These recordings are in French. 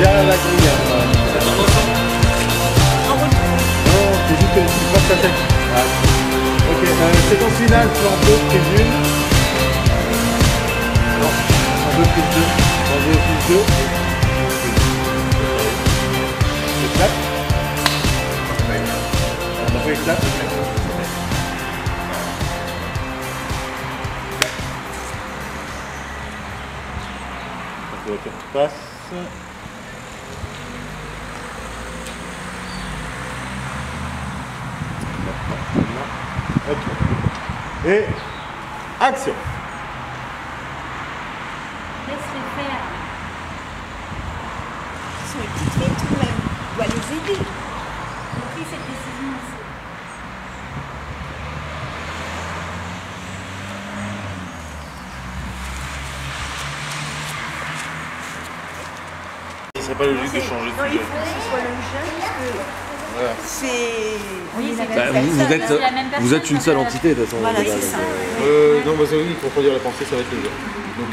derrière la grille. Non, c'est juste que tu passes ta tête. Ok, séquence finale, plan 2, prise 1. Non, plan 2, prise 2. Plan 2, prise 2. Le clap. On a fait le clap. La voiture passe. Ok. Et action. Laisse-les faire. Ce sont les petites filles tout de même. On doit les aider. J'ai pris cette décision aussi. Ce serait pas logique de changer de Non, il sujet. faut que ce soit le jeune parce que Voilà. c'est... Oui, c'est Vous êtes une seule entité de toute façon. Voilà, c'est ça. Non, bah, oui, pour produire la pensée, ça va être le jeu. Donc,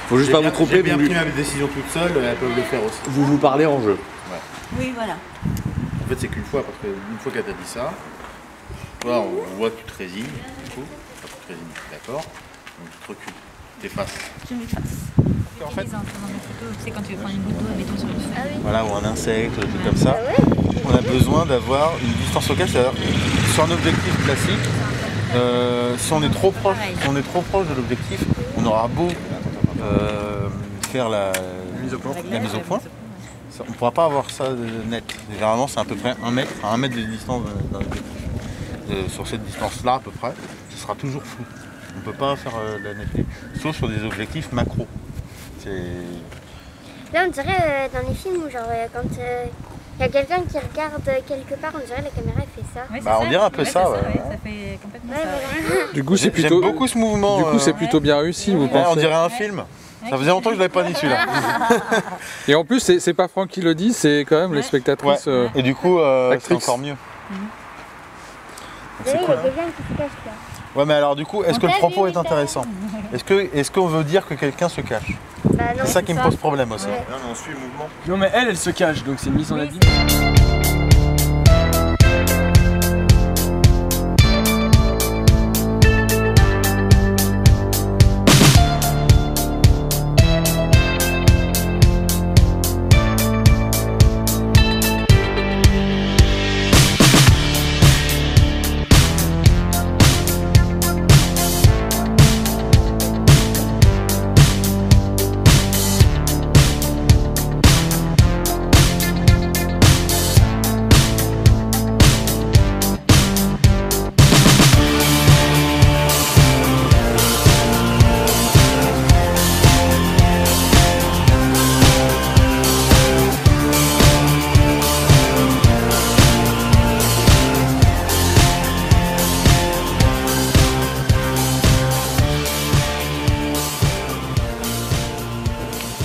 Faut juste pas vous tromper. J'ai bien pris ma décision toute seule, elles peuvent le faire aussi. Vous parlez en jeu. Oui, voilà. En fait, c'est qu'une fois, parce qu'une fois qu'elle t'a dit ça, toi, on voit que tu te résignes, du coup. Enfin, tu te résignes, d'accord. Donc, tu te recules, t'effaces. Je m'efface. En fait, Tu sais, quand tu veux prendre une goutte d'eau, mettons sur une feuille. voilà, ou un insecte, des trucs comme ça. On a besoin d'avoir une distance focale, c'est-à-dire sur un objectif classique, si on est trop proche, de l'objectif, on aura beau faire la mise au point, ça, on ne pourra pas avoir ça net. Généralement, c'est à peu près 1 mètre, à 1 mètre de distance d'un objectif. Sur cette distance-là, à peu près, ce sera toujours flou. On ne peut pas faire la netteté, sauf sur des objectifs macro. Là, on dirait dans les films où genre quand il y a quelqu'un qui regarde quelque part, on dirait la caméra elle fait ça. Ouais, c'est Bah, on dirait un peu ça, ouais. Ça fait complètement Ouais, ça. voilà. Du coup, c'est J'aime plutôt, beaucoup ce mouvement. du coup, c'est plutôt bien réussi, vous Ouais, pensez? on dirait un film. Ça faisait longtemps que je l'avais pas dit celui-là. Et en plus, c'est pas Franck qui le dit, c'est quand même les spectatrices. Et du coup, c'est Actrice. encore mieux. Vous voyez, il y a quelqu'un qui se cache là. Ouais, mais alors du coup, est-ce que le propos est intéressant? Est-ce qu'on veut dire que quelqu'un se cache? Bah non. C'est ça qui me pose problème aussi. Ouais. Là, on suit le mouvement. Non mais elle se cache, donc c'est une mise en abîme.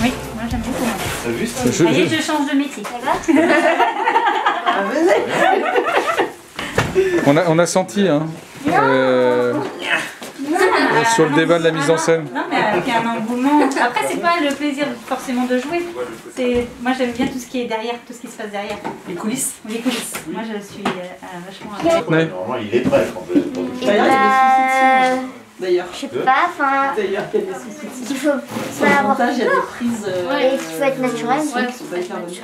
Oui, moi j'aime beaucoup. T'as vu ça? Ça y est, je change de métier. On a senti, hein, sur le débat de la mise en scène. Non, mais avec un engouement. Après, c'est pas le plaisir forcément de jouer. Moi, j'aime bien tout ce qui est derrière, tout ce qui se passe derrière. Les coulisses. Les coulisses. Moi, je suis vachement. Ouais. Normalement, il est prêt quand même. Et bah, D'ailleurs, je sais pas, enfin, d'ailleurs, il y a des sous-titres. il faut Sur le pas avoir. montage, il y a des prises. Et il faut être naturel. qui sont pas hyper bonnes.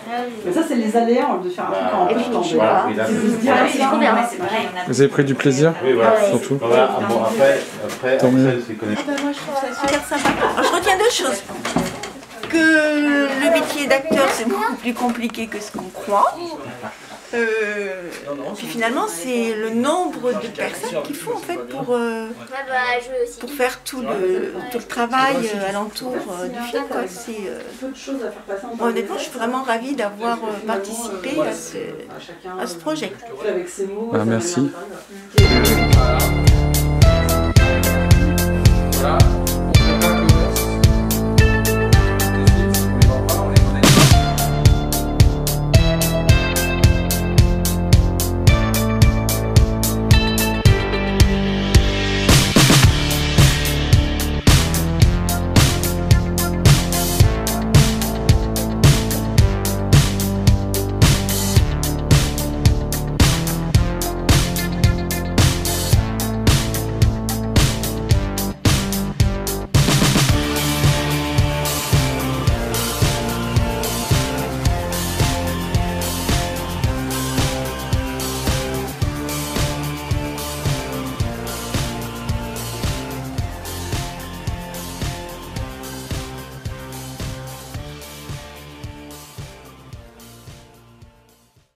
Mais ça, c'est les aléas de faire un truc en Et peu puis, de temps. je sais pas. Oui, là, C'est de se Ah dire, oui, c'est trop bien, c'est pareil. Vous avez pris du plaisir, oui, voilà. Ouais. surtout. Voilà, bon, après, Tant mieux. Axel, c'est connecté. Moi, je trouve ça super sympa. Alors, je retiens 2 choses. Que le métier d'acteur, c'est beaucoup plus compliqué que ce qu'on croit. Puis finalement, c'est le nombre de personnes qu'il faut en fait pour faire tout le travail alentour du film. Quoi. peu de choses à faire passer en Honnêtement, je suis vraiment ravie d'avoir participé à ce projet. avec ces mots. Ah, merci. Voilà.